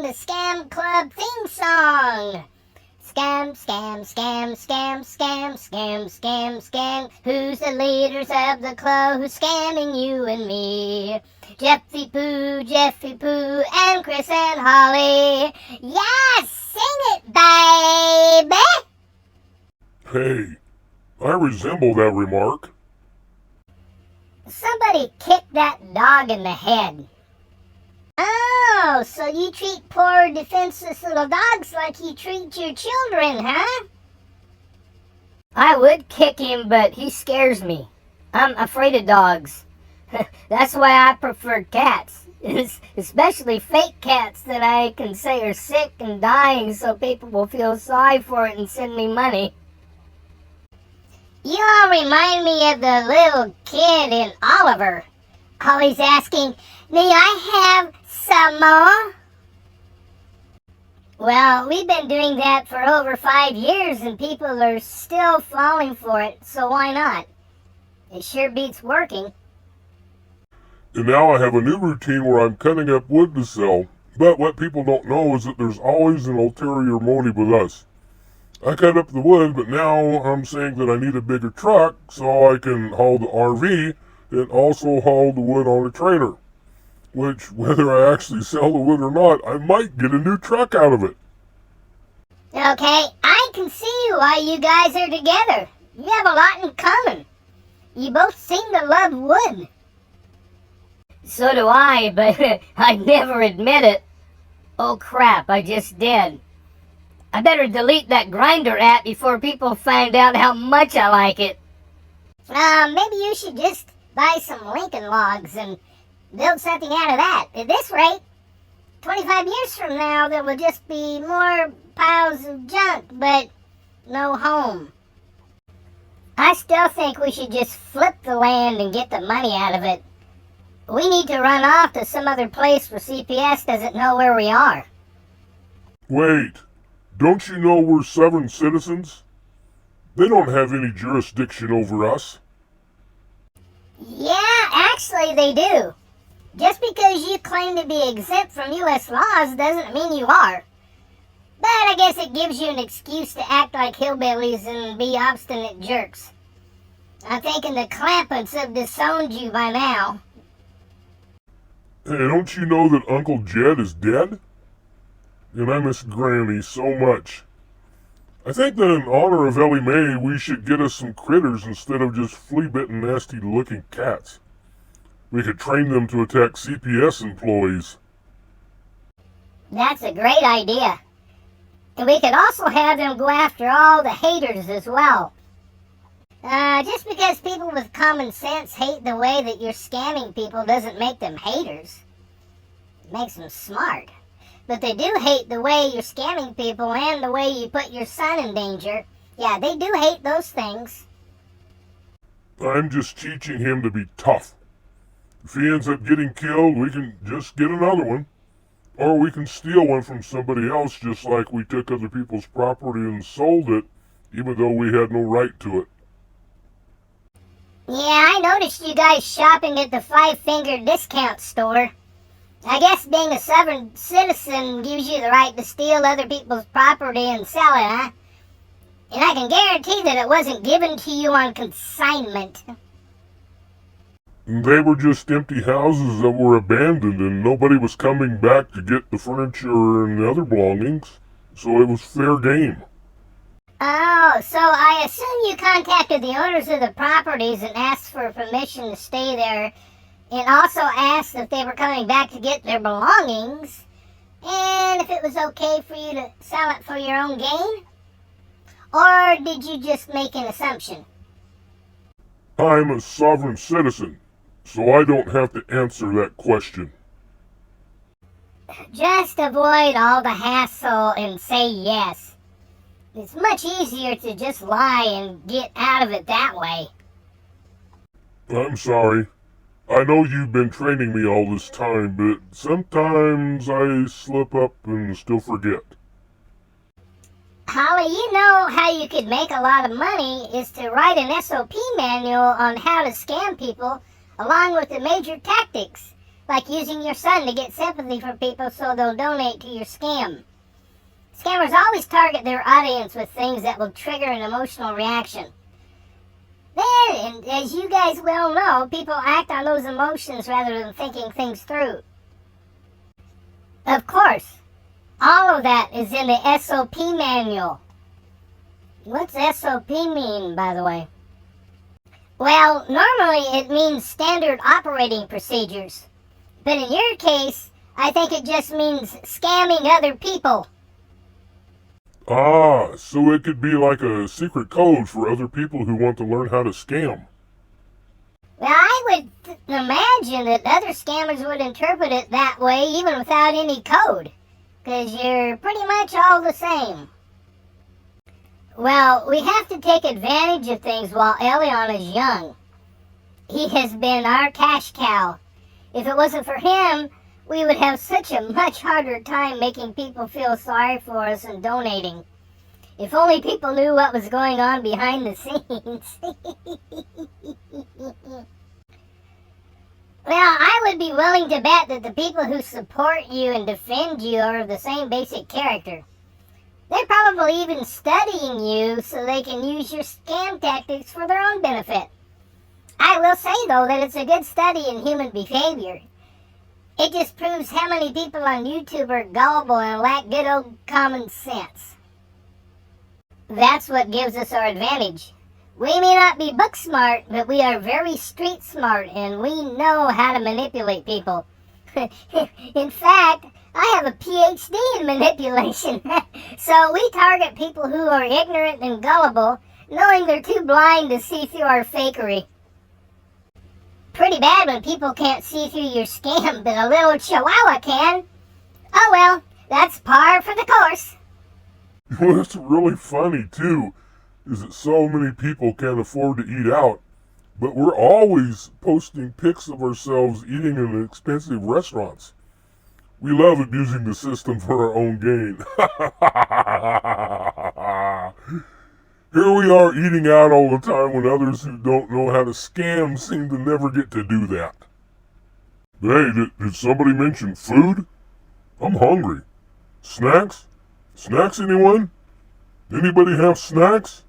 the Scam Club theme song. Scam, scam, scam, scam, scam, scam, scam, scam. Who's the leaders of the club who's scamming you and me? Jeffy Pooh, and Chris and Holly. Yes, sing it, baby! Hey, I resemble that remark. Somebody kicked that dog in the head. Oh, so you treat poor defenseless little dogs like you treat your children, huh? I would kick him, but he scares me. I'm afraid of dogs. That's why I prefer cats. Especially fake cats that I can say are sick and dying so people will feel sorry for it and send me money. You all remind me of the little kid in Oliver. Always asking, may I have some more? Well, we've been doing that for over 5 years and people are still falling for it, so why not? It sure beats working. And now I have a new routine where I'm cutting up wood to sell. But what people don't know is that there's always an ulterior motive with us. I cut up the wood, but now I'm saying that I need a bigger truck so I can haul the RV and also haul the wood on a trailer. Which, whether I actually sell the wood or not, I might get a new truck out of it. Okay, I can see why you guys are together. You have a lot in common. You both seem to love wood. So do I, but I never admit it. Oh crap, I just did. I better delete that Grindr app before people find out how much I like it. Maybe you should just buy some Lincoln logs and build something out of that. At this rate, 25 years from now, there will just be more piles of junk, but no home. I still think we should just flip the land and get the money out of it. We need to run off to some other place where CPS doesn't know where we are. Wait, don't you know we're sovereign citizens? They don't have any jurisdiction over us. Yeah, actually they do. Just because you claim to be exempt from U.S. laws doesn't mean you are. But I guess it gives you an excuse to act like hillbillies and be obstinate jerks. I'm thinking the Clampets have disowned you by now. Hey, don't you know that Uncle Jed is dead? And I miss Granny so much. I think that in honor of Ellie Mae, we should get us some critters instead of just flea-bitten, nasty-looking cats. We could train them to attack CPS employees. That's a great idea. And we could also have them go after all the haters as well. Just because people with common sense hate the way that you're scamming people doesn't make them haters. It makes them smart. But they do hate the way you're scamming people and the way you put your son in danger. Yeah, they do hate those things. I'm just teaching him to be tough. If he ends up getting killed, we can just get another one. Or we can steal one from somebody else just like we took other people's property and sold it, even though we had no right to it. Yeah, I noticed you guys shopping at the Five Finger Discount Store. I guess being a sovereign citizen gives you the right to steal other people's property and sell it, huh? And I can guarantee that it wasn't given to you on consignment. They were just empty houses that were abandoned and nobody was coming back to get the furniture and the other belongings, so it was fair game. Oh, so I assume you contacted the owners of the properties and asked for permission to stay there, and also asked if they were coming back to get their belongings, and if it was okay for you to sell it for your own gain? Or did you just make an assumption? I'm a sovereign citizen, so I don't have to answer that question. Just avoid all the hassle and say yes. It's much easier to just lie and get out of it that way. I'm sorry. I know you've been training me all this time, but sometimes I slip up and still forget. Holly, you know how you could make a lot of money is to write an SOP manual on how to scam people along with the major tactics. like using your son to get sympathy from people so they'll donate to your scam. Scammers always target their audience with things that will trigger an emotional reaction. Then, and as you guys well know, people act on those emotions rather than thinking things through. Of course, all of that is in the SOP manual. What's SOP mean, by the way? Well, normally it means standard operating procedures. But in your case, I think it just means scamming other people. Ah, so it could be like a secret code for other people who want to learn how to scam. Well, I would imagine that other scammers would interpret it that way even without any code, because you're pretty much all the same. Well, we have to take advantage of things while Elion is young. He has been our cash cow. If it wasn't for him, we would have such a much harder time making people feel sorry for us and donating. If only people knew what was going on behind the scenes. Well, I would be willing to bet that the people who support you and defend you are of the same basic character. They're probably even studying you so they can use your scam tactics for their own benefit. I will say, though, that it's a good study in human behavior. It just proves how many people on YouTube are gullible and lack good old common sense. That's what gives us our advantage. We may not be book smart, but we are very street smart, and we know how to manipulate people. In fact, I have a PhD in manipulation. So we target people who are ignorant and gullible, knowing they're too blind to see through our fakery. Pretty bad when people can't see through your scam, but a little chihuahua can. Oh well, that's par for the course. Well, that's really funny, too, is that so many people can't afford to eat out, but we're always posting pics of ourselves eating in expensive restaurants. We love abusing the system for our own gain. Here we are eating out all the time when others who don't know how to scam seem to never get to do that. Hey, did somebody mention food? I'm hungry. Snacks? Snacks, anyone? Anybody have snacks?